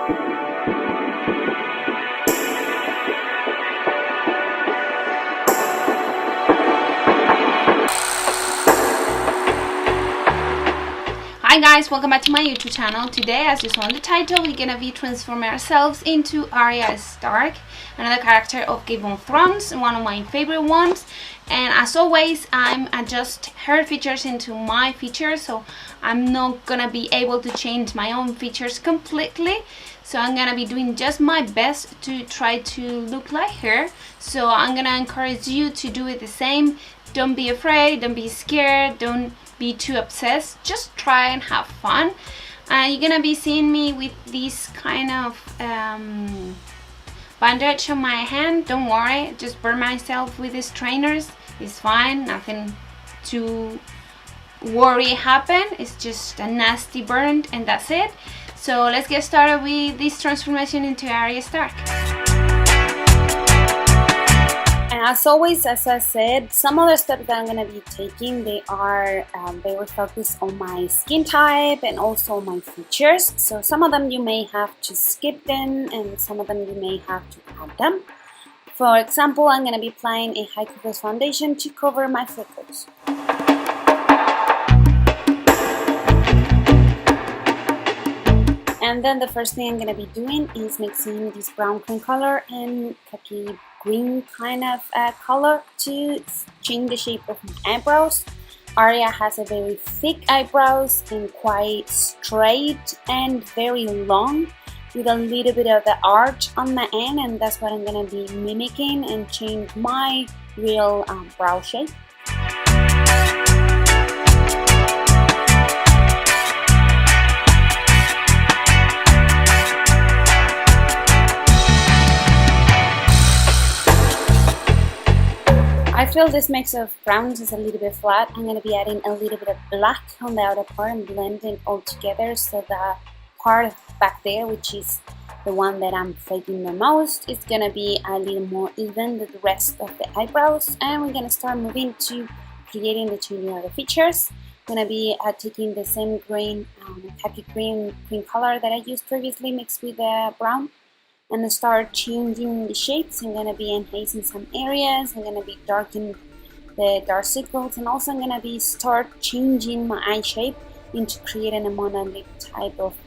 Hi guys, welcome back to my YouTube channel. Today, as you saw in the title, we're gonna be transforming ourselves into Arya Stark, another character of Game of Thrones, one of my favorite ones. And as always, I'm adjust her features into my features, so I'm not gonna be able to change my own features completely. So I'm gonna be doing just my best to try to look like her. So I'm gonna encourage you to do it the same. Don't be afraid, don't be scared, don't be too obsessed, just try and have fun. You're gonna be seeing me with this kind of bandage on my hand. Don't worry, just burn myself with these trainers, it's fine, nothing to worry happen, it's just a nasty burn and that's it. So let's get started with this transformation into Arya Stark. And as always, as I said, some other steps that I'm going to be taking, they will focus on my skin type and also my features. So some of them you may have to skip them and some of them you may have to add them. For example, I'm going to be applying a high coverage foundation to cover my freckles. And then the first thing I'm going to be doing is mixing this brown cream color and kaki green kind of color to change the shape of my eyebrows. Arya has a very thick eyebrows and quite straight and very long with a little bit of the arch on the end, and that's what I'm going to be mimicking and change my real brow shape. I feel this mix of browns is a little bit flat. I'm going to be adding a little bit of black on the outer part and blending all together so the part back there, which is the one that I'm faking the most, is going to be a little more even than the rest of the eyebrows. And we're going to start moving to creating the changing of the features. I'm going to be taking the same green, khaki green color that I used previously mixed with the brown, and start changing the shapes. I'm going to be enhancing some areas, I'm going to be darkening the dark circles, and also I'm going to be start changing my eye shape into creating a monolith type of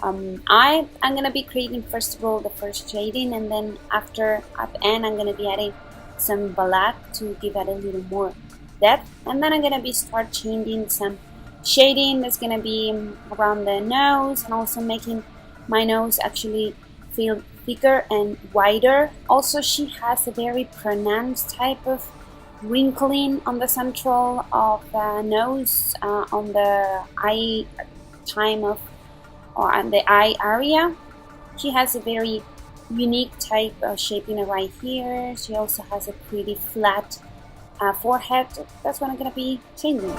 eye. I'm going to be creating first of all the first shading, and then after at the end I'm going to be adding some black to give it a little more depth, and then I'm going to be start changing some shading that's going to be around the nose and also making my nose actually feel thicker and wider. Also, she has a very pronounced type of wrinkling on the central of the nose, on the eye on the eye area. She has a very unique type of shaping right here. She also has a pretty flat forehead. That's what I'm gonna be changing.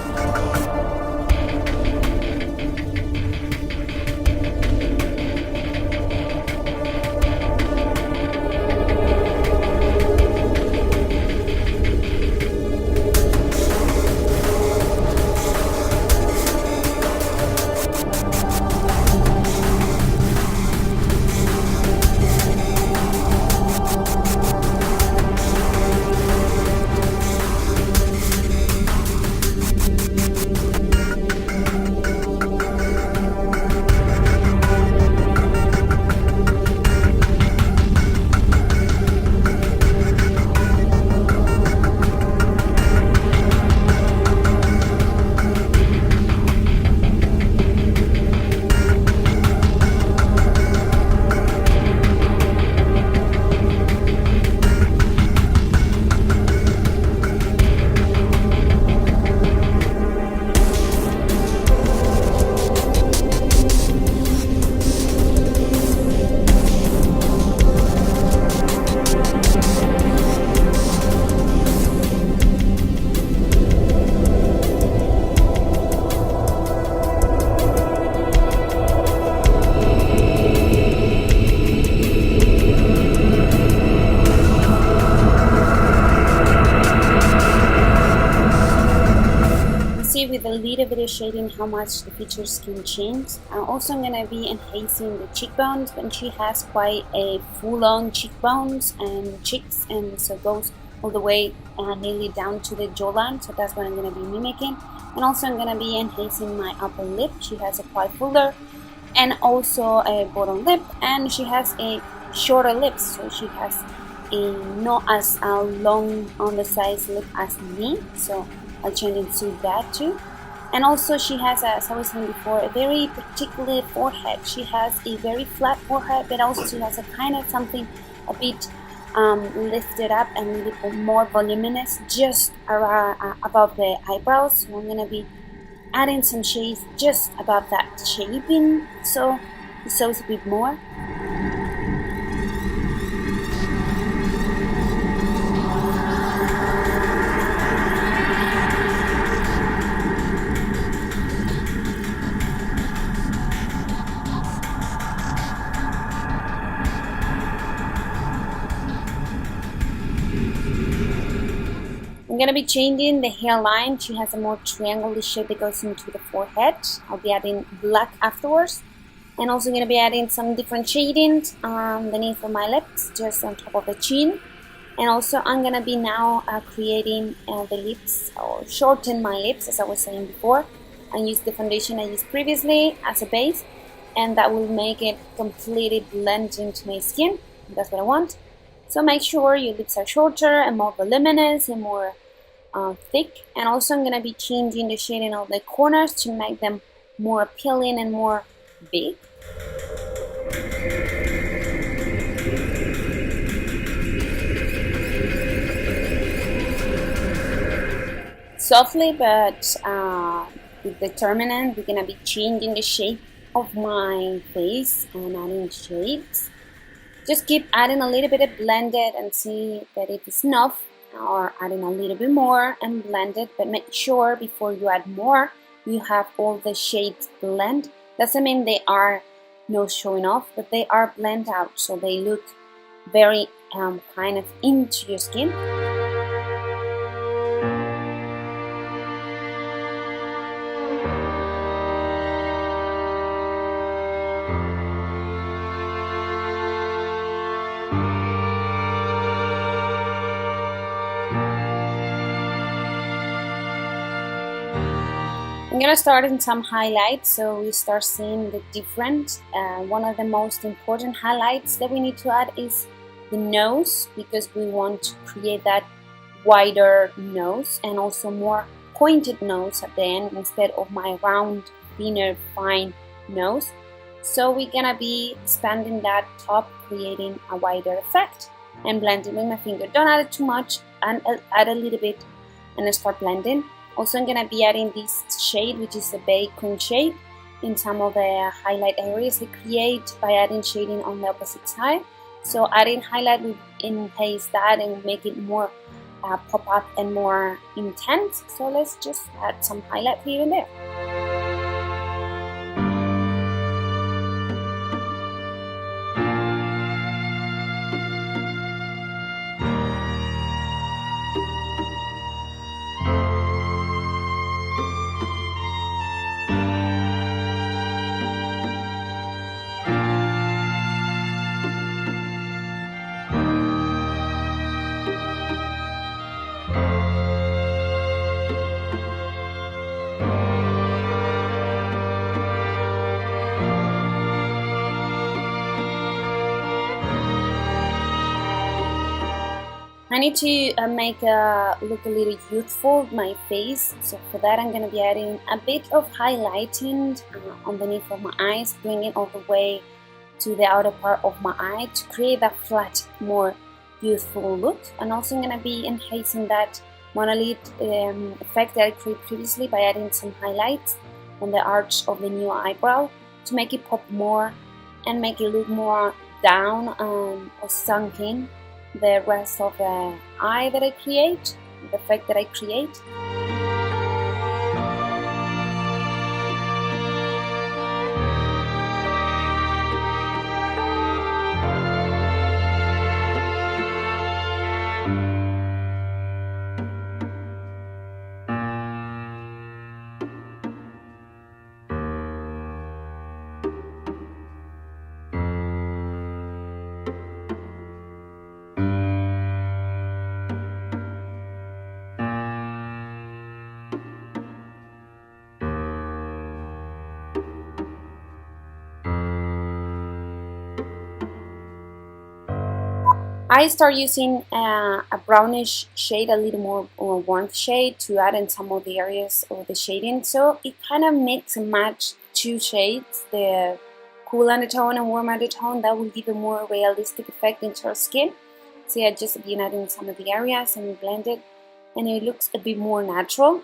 video shading how much the features can change. Also, I'm gonna be enhancing the cheekbones, and she has quite a full-on cheekbones and cheeks, and so it goes all the way nearly down to the jawline. So that's what I'm gonna be mimicking. And also, I'm gonna be enhancing my upper lip. She has a quite fuller, and also a bottom lip, and she has a shorter lips, so she has a not as long on the size lip as me. So I'll change into that too. And also she has, as I was saying before, a very particular forehead. She has a very flat forehead, but also she has a kind of something a bit lifted up and a little more voluminous just around, above the eyebrows. So I'm gonna be adding some shades just above that shaping, so it shows a bit more. I'm gonna be changing the hairline. She has a more triangular shape that goes into the forehead. I'll be adding black afterwards. And also gonna be adding some different shadings beneath of my lips, just on top of the chin. And also I'm gonna be now creating the lips, or shorten my lips, as I was saying before. And use the foundation I used previously as a base. And that will make it completely blend into my skin. That's what I want. So make sure your lips are shorter and more voluminous and more thick. And also I'm going to be changing the shading of the corners to make them more appealing and more big. Softly but with determinant, we're going to be changing the shape of my face and adding shades. Just keep adding a little bit of blended and see that it is enough, or adding a little bit more and blend it, but make sure before you add more you have all the shades blend. Doesn't mean they are no showing off, but they are blend out, so they look very kind of into your skin. I'm gonna start in some highlights, so we start seeing the different. One of the most important highlights that we need to add is the nose, because we want to create that wider nose and also more pointed nose at the end instead of my round, thinner, fine nose. So we're gonna be expanding that top, creating a wider effect, and blending with my finger. Don't add it too much, and add a little bit and start blending. Also, I'm going to be adding this shade, which is a bacon shade, in some of the highlight areas I create by adding shading on the opposite side. So adding highlight will enhance that and make it more pop up and more intense. So let's just add some highlight here and there. I need to make look a little youthful my face, so for that I'm going to be adding a bit of highlighting underneath of my eyes, bringing all the way to the outer part of my eye to create that flat, more youthful look. And also I'm going to be enhancing that monolith effect that I created previously by adding some highlights on the arch of the new eyebrow to make it pop more and make it look more down or sunk in the rest of the eye that I create, the effect that I create. I start using a brownish shade, a little more warm shade, to add in some of the areas of the shading. So it kind of mix and match two shades, the cool undertone and warm undertone. That will give a more realistic effect into our skin. See, I just been adding some of the areas and blend it, and it looks a bit more natural.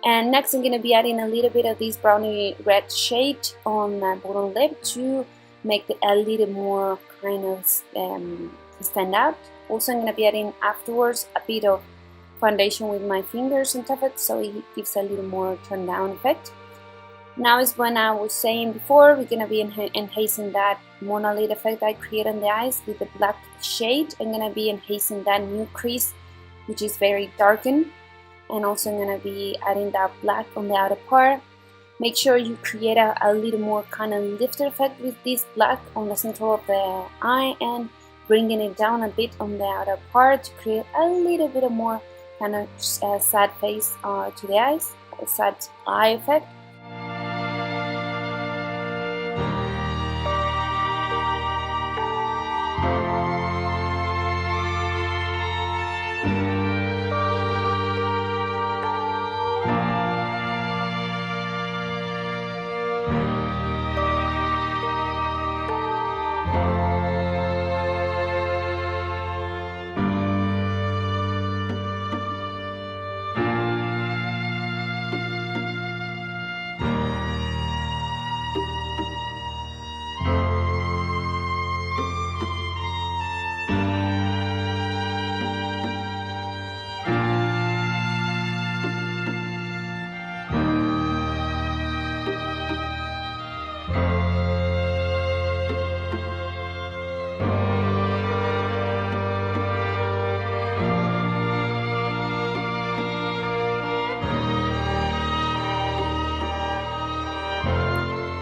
And next I'm going to be adding a little bit of this brownie red shade on my bottom lip to make it a little more kind of stand out. Also, I'm going to be adding afterwards a bit of foundation with my fingers on top of it, so it gives a little more turned down effect. Now is when I was saying before, we're going to be enhancing that monolith effect I created on the eyes with the black shade. I'm going to be enhancing that new crease, which is very darkened, and also I'm going to be adding that black on the outer part. Make sure you create a little more kind of lifted effect with this black on the center of the eye, and bringing it down a bit on the outer part to create a little bit of more kind of sad face to the eyes, a sad eye effect.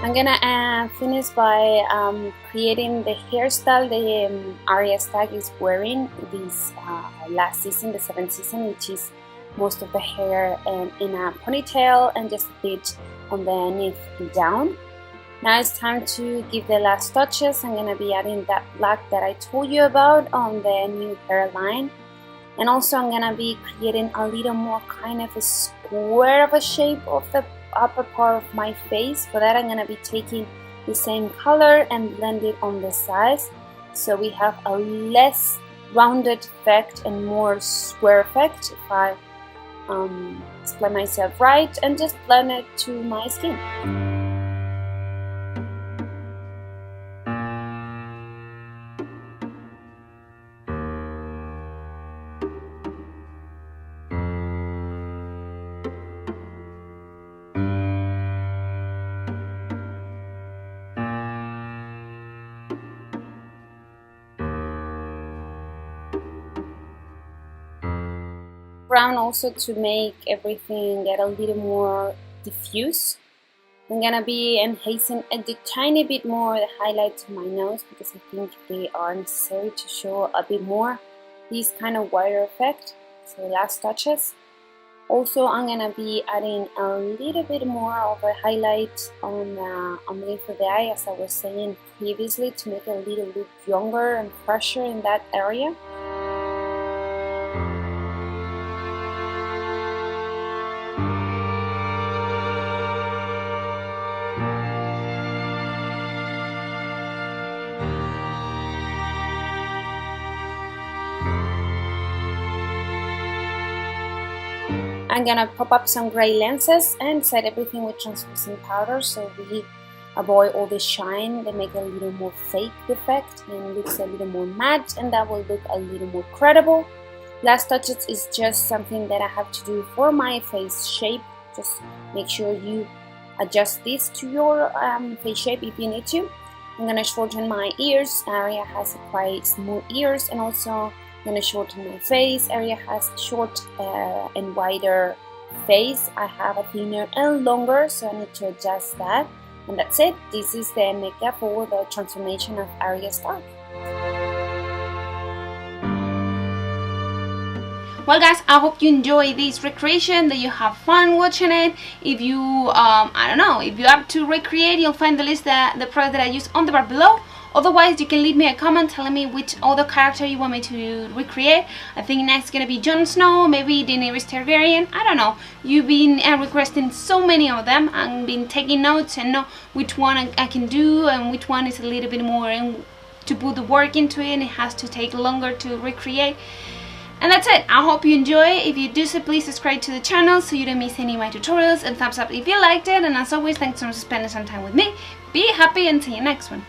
I'm gonna finish by creating the hairstyle the Arya Stark is wearing this last season, the 7th season, which is most of the hair in a ponytail and just a bit on the neck down. Now it's time to give the last touches. I'm gonna be adding that black that I told you about on the new hairline, and also I'm gonna be creating a little more kind of a square of a shape of the upper part of my face. For that I'm going to be taking the same color and blend it on the sides, so we have a less rounded effect and more square effect if I explain myself right, and just blend it to my skin. Brown also to make everything get a little more diffuse. I'm gonna be enhancing a tiny bit more the highlights of my nose, because I think they are necessary to show a bit more this kind of wider effect. So last touches. Also I'm gonna be adding a little bit more of a highlight on underneath of the eye, as I was saying previously, to make it a little look younger and fresher in that area. I'm gonna pop up some gray lenses and set everything with translucent powder, so we avoid all the shine. They make a little more fake effect and looks a little more matte, and that will look a little more credible. Last touches is just something that I have to do for my face shape. Just make sure you adjust this to your face shape if you need to. I'm gonna shorten my ears. Arya has quite smooth ears, and also I'm going to shorten my face. Arya has short and wider face. I have a thinner and longer, so I need to adjust that. And that's it. This is the makeup for the transformation of Arya Stark. Well guys, I hope you enjoy this recreation, that you have fun watching it. If you, I don't know, if you have to recreate, you'll find the list, the product that I use on the bar below. Otherwise, you can leave me a comment telling me which other character you want me to recreate. I think next gonna be Jon Snow, maybe Daenerys Targaryen, I don't know. You've been requesting so many of them and been taking notes and know which one I can do and which one is a little bit more to put the work into it and it has to take longer to recreate. And that's it. I hope you enjoy. If you do so, please subscribe to the channel so you don't miss any of my tutorials, and thumbs up if you liked it. And as always, thanks for spending some time with me. Be happy and see you next one.